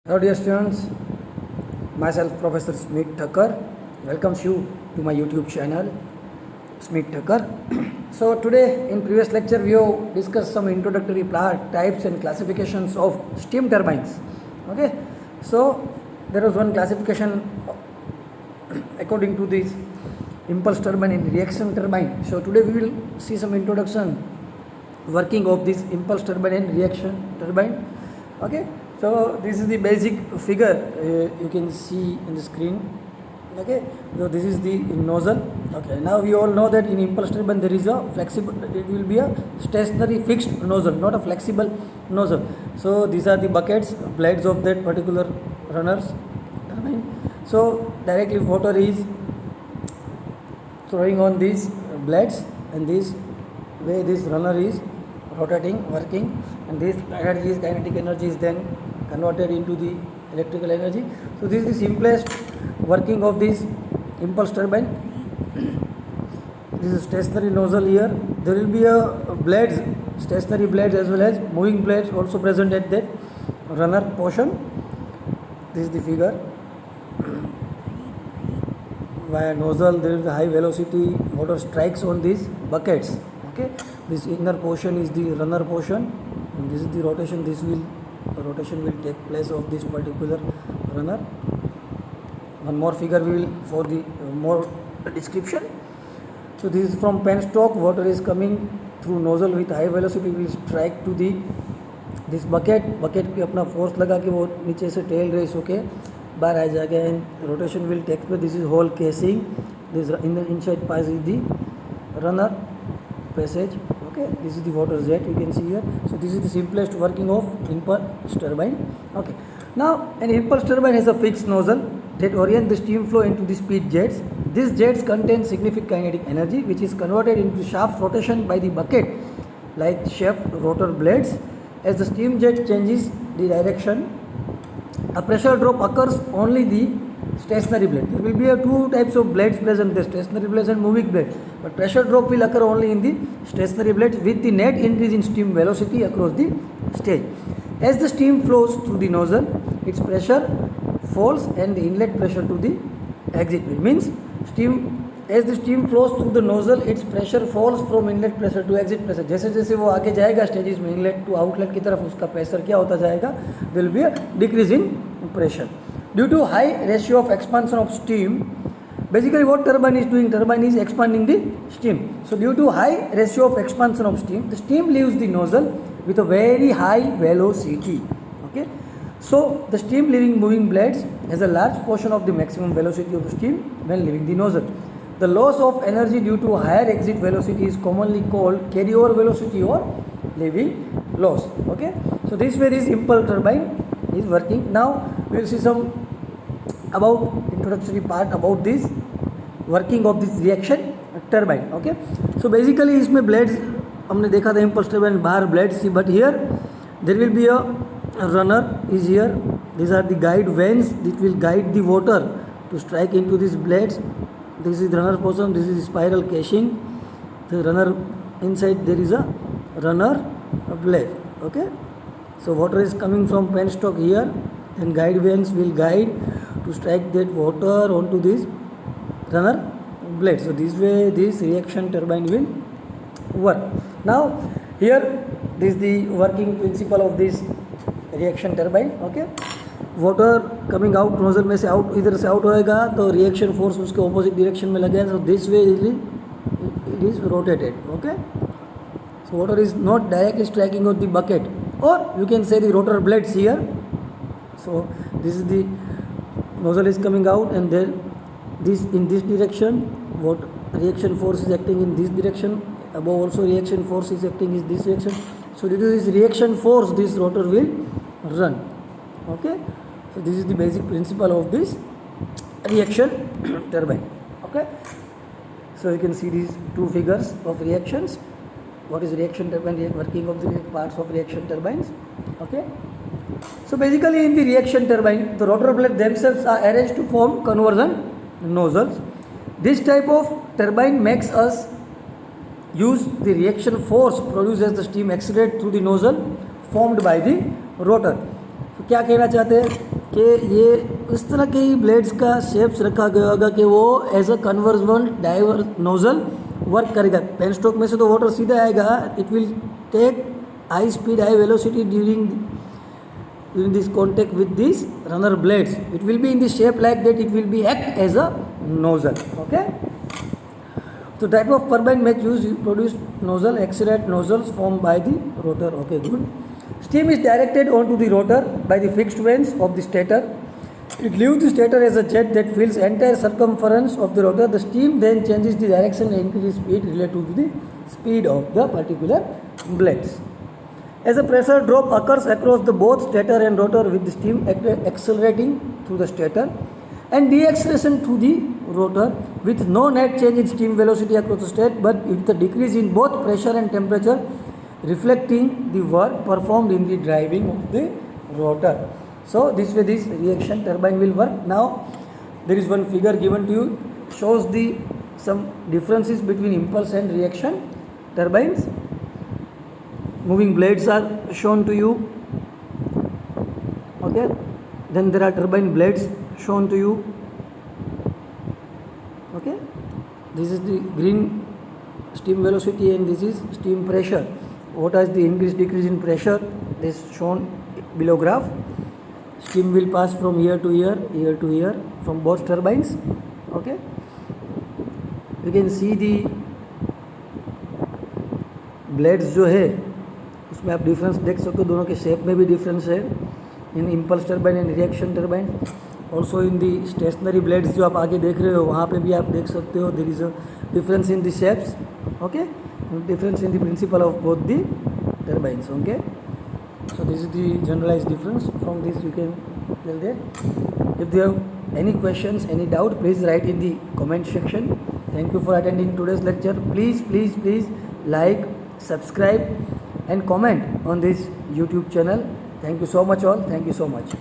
Hello dear students, myself Professor Smith Thakkar welcomes you to my YouTube channel Smith Thakkar. So today in previous lecture we have discussed some introductory types and classifications of steam turbines. Okay, so there was one classification according to this impulse turbine and reaction turbine. So today we will see some introduction working of this impulse turbine and reaction turbine. Okay, so this is the basic figure you can see in the screen. Okay, so this is the nozzle. Okay, now we all know that in impulse turbine there is a flexible, it will be a stationary fixed nozzle, not a flexible nozzle. So these are the buckets, blades of that particular runners turbine. So directly water is throwing on these blades, and this way this runner is rotating, working, and this energy is kinetic energy is then converted into the electrical energy. So this is the simplest working of this impulse turbine. This is stationary nozzle here. There will be a blades, stationary blades as well as moving blades also present at that runner portion. This is the figure. Via nozzle there is a high velocity water strikes on these buckets. Okay, this inner portion is the runner portion, and this is the rotation. Rotation will take place of this particular runner. One more figure we will for the more description. So this is from penstock. Water is coming through nozzle with high velocity will strike to the this bucket पे अपना force लगा के वो नीचे से tail race होके बाहर आ जाएगा, and rotation will take place. This is whole casing. This in the inside part is the runner passage. Okay, this is the water jet you can see here. So this is the simplest working of impulse turbine. Okay, now an impulse turbine has a fixed nozzle that orient the steam flow into the speed jets. These jets contain significant kinetic energy which is converted into shaft rotation by the bucket like shaft rotor blades. As the steam jet changes the direction, a pressure drop occurs only the stationary blade. There will be two types of blades present, the stationary blades and moving blades, but pressure drop will occur only in the stationary blades with the net increase in steam velocity across the stage. As the steam flows through the nozzle, its pressure falls and the inlet pressure to the exit. It means as the steam flows through the nozzle, its pressure falls from inlet pressure to exit pressure. जैसे जैसे वो आगे जाएगा stages में inlet to outlet की तरफ, उसका pressure क्या होता जाएगा, there will be a decrease in pressure. Due to high ratio of expansion of steam, basically what turbine is doing, turbine is expanding the steam. So due to high ratio of expansion of steam, the steam leaves the nozzle with a very high velocity. Okay, so the steam leaving moving blades has a large portion of the maximum velocity of the steam when leaving the nozzle. The loss of energy due to higher exit velocity is commonly called carryover velocity or leaving loss. Okay, so this way this impulse turbine is working. Now we will see some about introductory part about this working of this reaction turbine. Okay, so basically इसमें blades हमने देखा था impulse turbine बाहर blades थी, but here there will be a runner is here. These are the guide vanes that will guide the water to strike into these blades. This is the runner portion, this is the spiral casing. The runner inside there is a runner blade. Okay, so water is coming from penstock here, and guide vanes will guide to strike that water onto this runner blade. So this way this reaction turbine will work. Now here this is the working principle of this reaction turbine. Okay, water coming out nozzle में से out, इधर से out होएगा तो reaction force उसके opposite direction में लगेगा. So this way it is rotated. Okay, so water is not directly striking on the bucket, और you can say the rotor blades here. So this is the nozzle is coming out, and then this in this direction what reaction force is acting in this direction. Above also reaction force is acting in this direction. So due to this reaction force this rotor will run. Okay, so this is the basic principle of this reaction turbine. Okay, so you can see these two figures of reactions. What is reaction turbine, working of the parts of reaction turbines. Okay, so basically in the reaction turbine the rotor blades themselves are arranged to form conversion nozzles. This type of turbine makes us use the reaction force produced as the steam accelerates through the nozzle formed by the rotor. तो क्या कहना चाहते हैं कि ये इस तरह के ही ब्लेड्स का शेप्स रखा गया होगा कि वो एज अ कन्वर्जन डाइवर नोजल वर्क करेगा। पेन स्ट्रोक में से तो वाटर सीधा आएगा, it will take high speed high velocity during this contact with these runner blades. It will be in the shape like that, it will be act as a nozzle. Okay, so type of turbine make use produce nozzle accelerate nozzles formed by the rotor. Okay, good. Steam is directed onto the rotor by the fixed vanes of the stator. It leaves the stator as a jet that fills entire circumference of the rotor. The steam then changes the direction and increases speed relative to the speed of the particular blades. As a pressure drop occurs across the both stator and rotor with the steam accelerating through the stator and deceleration through the rotor with no net change in steam velocity across the state but with a decrease in both pressure and temperature reflecting the work performed in the driving of the rotor. So this way this reaction turbine will work. Now there is one figure given to you, shows the some differences between impulse and reaction turbines. Moving blades are shown to you. Okay, then there are turbine blades shown to you. Okay, this is the green steam velocity and this is steam pressure. What is the increase decrease in pressure? This shown below graph. Steam will pass from ear to ear from both turbines. Okay, you can see the blades जो है उसमें आप difference देख सकते हो, दोनों के shape में भी डिफरेंस है in impulse turbine and reaction turbine. Also in the stationary blades जो आप आगे देख रहे हो वहाँ पे भी आप देख सकते हो there is a difference in the shapes. Okay, difference in the principle of both the turbines. Okay, so this is the generalized difference. From this you can tell that. If you have any questions, any doubt, please write in the comment section. Thank you for attending today's lecture. Please like, subscribe and comment on this YouTube channel. Thank you so much all. Thank you so much.